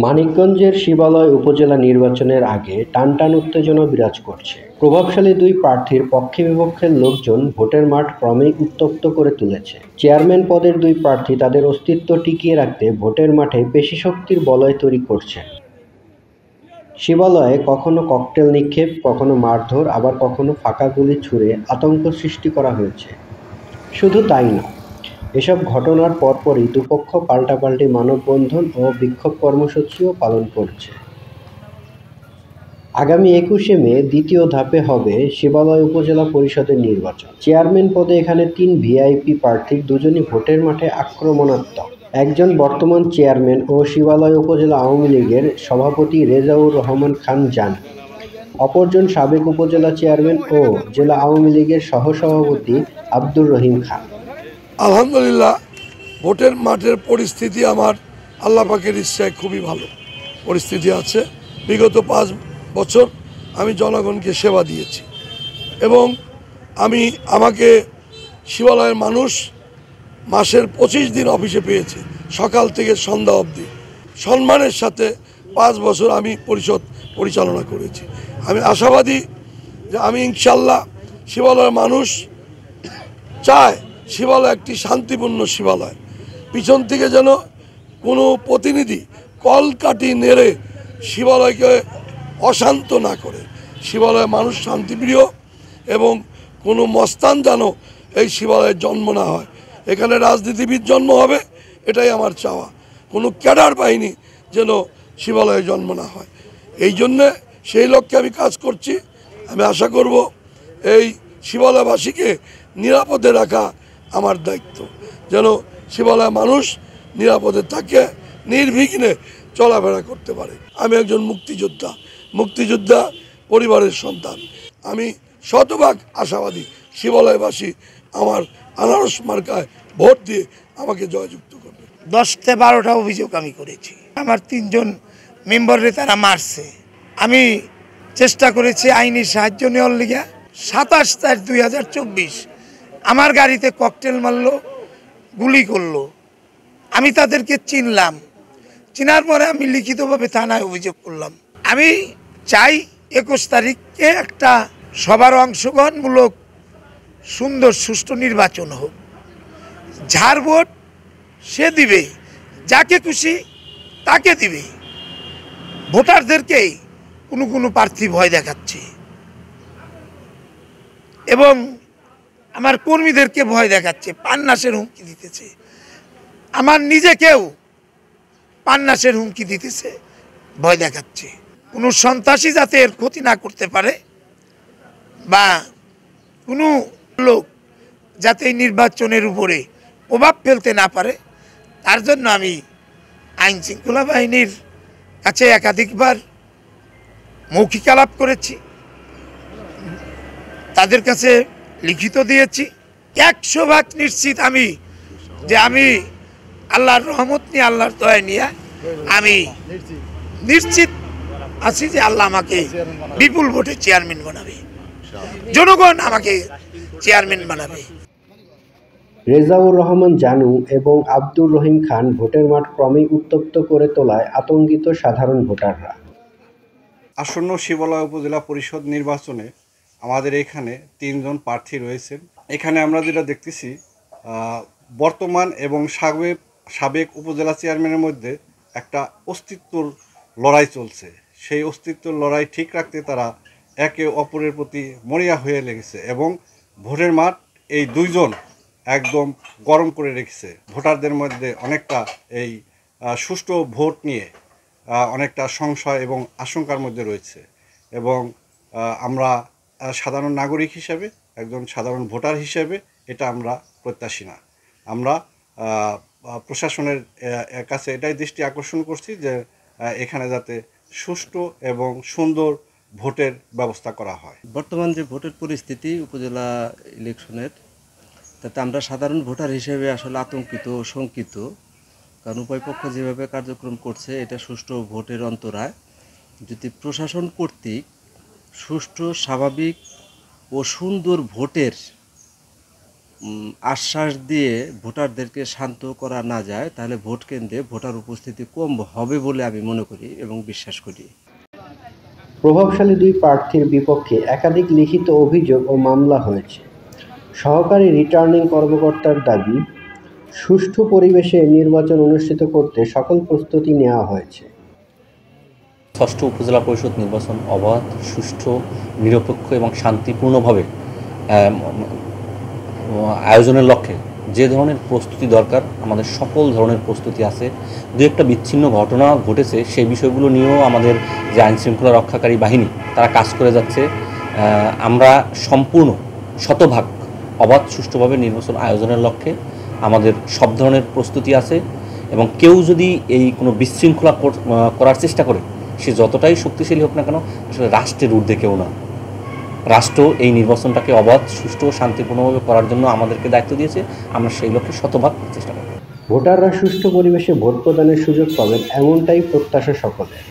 মানিকগঞ্জের শিবালয় উপজেলা নির্বাচনের আগে টানটান উত্তেজনা বিরাজ করছে। প্রভাবশালী দুই প্রার্থীর পক্ষে বিপক্ষের লোকজন ভোটের মাঠ ক্রমেই উত্তপ্ত করে তুলেছে। চেয়ারম্যান পদের দুই প্রার্থী তাদের অস্তিত্ব টিকিয়ে রাখতে ভোটের মাঠে পেশিশক্তির বলয় তৈরি করছেন। শিবালয়ে কখনো ককটেল নিক্ষেপ, কখনো মারধর, আবার কখনো ফাঁকা গুলি ছুড়ে আতঙ্ক সৃষ্টি করা হয়েছে। শুধু তাই না, এসব ঘটনার পরপরই দুপক্ষ পাল্টাপাল্টি মানববন্ধন ও বিক্ষোভ কর্মসূচিও পালন করছে। আগামী ২১শে মে দ্বিতীয় ধাপে হবে শিবালয় উপজেলা পরিষদের নির্বাচন। চেয়ারম্যান পদে এখানে ৩ ভিআইপি প্রার্থীর দুজনই ভোটের মাঠে আক্রমণাত্মক। একজন বর্তমান চেয়ারম্যান ও শিবালয় উপজেলা আওয়ামী লীগের সভাপতি রেজাউর রহমান খান জান, অপরজন সাবেক উপজেলা চেয়ারম্যান ও জেলা আওয়ামী লীগের সহসভাপতি আব্দুর রহিম খান। আলহামদুলিল্লাহ, ভোটের মাঠের পরিস্থিতি আমার আল্লাহ পাকের ইচ্ছায় খুবই ভালো পরিস্থিতি আছে। বিগত 5 বছর আমি জনগণকে সেবা দিয়েছি এবং আমাকে শিবালয়ের মানুষ মাসের 25 দিন অফিসে পেয়েছে, সকাল থেকে সন্ধ্যা অবধি সম্মানের সাথে 5 বছর আমি পরিষদ পরিচালনা করেছি। আমি আশাবাদী যে আমি ইনশাল্লাহ, শিবালয়ের মানুষ চায় শিবালয় একটি শান্তিপূর্ণ শিবালয়, পিছন থেকে যেন কোনো প্রতিনিধি কলকাঠি নেড়ে শিবালয়কে অশান্ত না করে। শিবালয়ের মানুষ শান্তিপ্রিয় এবং কোনো মস্তান যেন এই শিবালয়ের জন্ম না হয়। এখানে রাজনীতিবিদ জন্ম হবে, এটাই আমার চাওয়া। কোনো ক্যাডার বাহিনী যেন শিবালয়ে জন্ম না হয়, এই জন্যে সেই লক্ষ্যে আমি কাজ করছি। আমি আশা করব এই শিবালয়বাসীকে নিরাপদে রাখা আমার দায়িত্ব, যেন শিবালয় মানুষ নিরাপদে থাকে, নির্বিঘ্নে চলাফেরা করতে পারে। আমি একজন মুক্তিযোদ্ধা পরিবারের সন্তান। আমি শতভাগ আশাবাদী শিবালয়বাসী আমার আনারস মার্কায় ভোট দিয়ে আমাকে জয়যুক্ত করবে। 10-12টা অভিযোগ আমি করেছি। আমার 3 জন মেম্বাররে তারা মারছে। আমি চেষ্টা করেছি আইনি সাহায্য নেওয়ার লিগে। 27/4/2024 আমার গাড়িতে ককটেল মারলো, গুলি করলো। আমি তাদেরকে চিনলাম, চিনার পরে আমি লিখিতভাবে থানায় অভিযোগ করলাম। আমি চাই 21 তারিখে একটা সবার অংশগ্রহণমূলক সুন্দর সুষ্ঠু নির্বাচন হোক। যার ভোট সে দিবে, যাকে খুশি তাকে দিবে। ভোটারদেরকে কোনো প্রার্থী ভয় দেখাচ্ছে এবং আমার কর্মীদেরকে ভয় দেখাচ্ছে, প্রাণনাশের হুমকি দিতেছে। আমার নিজেকেও প্রাণনাশের হুমকি দিতেছে, ভয় দেখাচ্ছে। কোনো সন্ত্রাসী যাতে এর ক্ষতি না করতে পারে বা কোনো লোক যাতে এই নির্বাচনের উপরে প্রভাব ফেলতে না পারে, তার জন্য আমি আইন শৃঙ্খলা বাহিনীর কাছে একাধিকবার মৌখিক আলাপ করেছি, তাদের কাছে লিখিত দিয়েছি। 100% নিশ্চিত আমি আল্লাহর রহমত নিয়ে, আল্লাহর দয়া নিয়ে আমি নিশ্চিত আছি যে আল্লাহ আমাকে বিপুল ভোটে চেয়ারম্যান বানাবে, জনগণ আমাকে চেয়ারম্যান বানাবে। রেজাউর রহমান জানু এবং আব্দুর রহিম খান ভোটের মাঠ ক্রমেই উত্তপ্ত করে তোলায় আতঙ্কিত সাধারণ ভোটাররা। আসন্ন শিবালয় উপজেলা পরিষদ নির্বাচনে আমাদের এখানে 3 জন প্রার্থী রয়েছেন। এখানে আমরা যেটা দেখতেছি, বর্তমান এবং সাবেক উপজেলা চেয়ারম্যানের মধ্যে একটা অস্তিত্বর লড়াই চলছে। সেই অস্তিত্বর লড়াই ঠিক রাখতে তারা একে অপরের প্রতি মরিয়া হয়ে লেগেছে এবং ভোটের মাঠ এই 2 জন একদম গরম করে রেখেছে। ভোটারদের মধ্যে অনেকটা এই সুষ্ঠু ভোট নিয়ে অনেকটা সংশয় এবং আশঙ্কার মধ্যে রয়েছে এবং আমরা সাধারণ নাগরিক হিসেবে, একজন সাধারণ ভোটার হিসেবে এটা আমরা প্রত্যাশী না। আমরা প্রশাসনের কাছে এটাই দৃষ্টি আকর্ষণ করছি যে এখানে যাতে সুষ্ঠু এবং সুন্দর ভোটের ব্যবস্থা করা হয়। বর্তমান যে ভোটের পরিস্থিতি উপজেলা ইলেকশনের, তাতে আমরা সাধারণ ভোটার হিসেবে আসলে আতঙ্কিত ও শঙ্কিত। কারণ উভয় পক্ষ যেভাবে কার্যক্রম করছে, এটা সুষ্ঠু ভোটের অন্তরায়। যদি প্রশাসন কর্তৃক সুষ্ঠু, স্বাভাবিক ও সুন্দর ভোটের আশ্বাস দিয়ে ভোটারদেরকে শান্ত করা না যায়, তাহলে ভোট কেন্দ্রে ভোটার উপস্থিতি কম হবে বলে আমি মনে করি এবং বিশ্বাস করি। প্রভাবশালী দুই প্রার্থীর বিপক্ষে একাধিক লিখিত অভিযোগ ও মামলা হয়েছে। সহকারী রিটার্নিং কর্মকর্তার দাবি, সুষ্ঠু পরিবেশে নির্বাচন অনুষ্ঠিত করতে সকল প্রস্তুতি নেওয়া হয়েছে। ষষ্ঠ উপজেলা পরিষদ নির্বাচন অবাধ, সুষ্ঠু, নিরপেক্ষ এবং শান্তিপূর্ণভাবে আয়োজনের লক্ষ্যে যে ধরনের প্রস্তুতি দরকার আমাদের সকল ধরনের প্রস্তুতি আছে। দু একটা বিচ্ছিন্ন ঘটনা ঘটেছে, সেই বিষয়গুলো নিয়েও আমাদের যে আইনশৃঙ্খলা রক্ষাকারী বাহিনী তারা কাজ করে যাচ্ছে। আমরা সম্পূর্ণ শতভাগ অবাধ সুষ্ঠুভাবে নির্বাচন আয়োজনের লক্ষ্যে আমাদের সব ধরনের প্রস্তুতি আছে এবং কেউ যদি এই কোনো বিশৃঙ্খলা করার চেষ্টা করে, সে যতটাই শক্তিশালী হোক না কেন, আসলে রাষ্ট্রের ঊর্ধ্বে কেউ না। রাষ্ট্র এই নির্বাচনটাকে অবাধ, সুষ্ঠু ও শান্তিপূর্ণভাবে করার জন্য আমাদেরকে দায়িত্ব দিয়েছে। আমরা সেই লক্ষ্যে শতভাগ চেষ্টা করব। ভোটাররা সুষ্ঠু পরিবেশে ভোট প্রদানের সুযোগ পাবেন, এমনটাই প্রত্যাশা সকলের।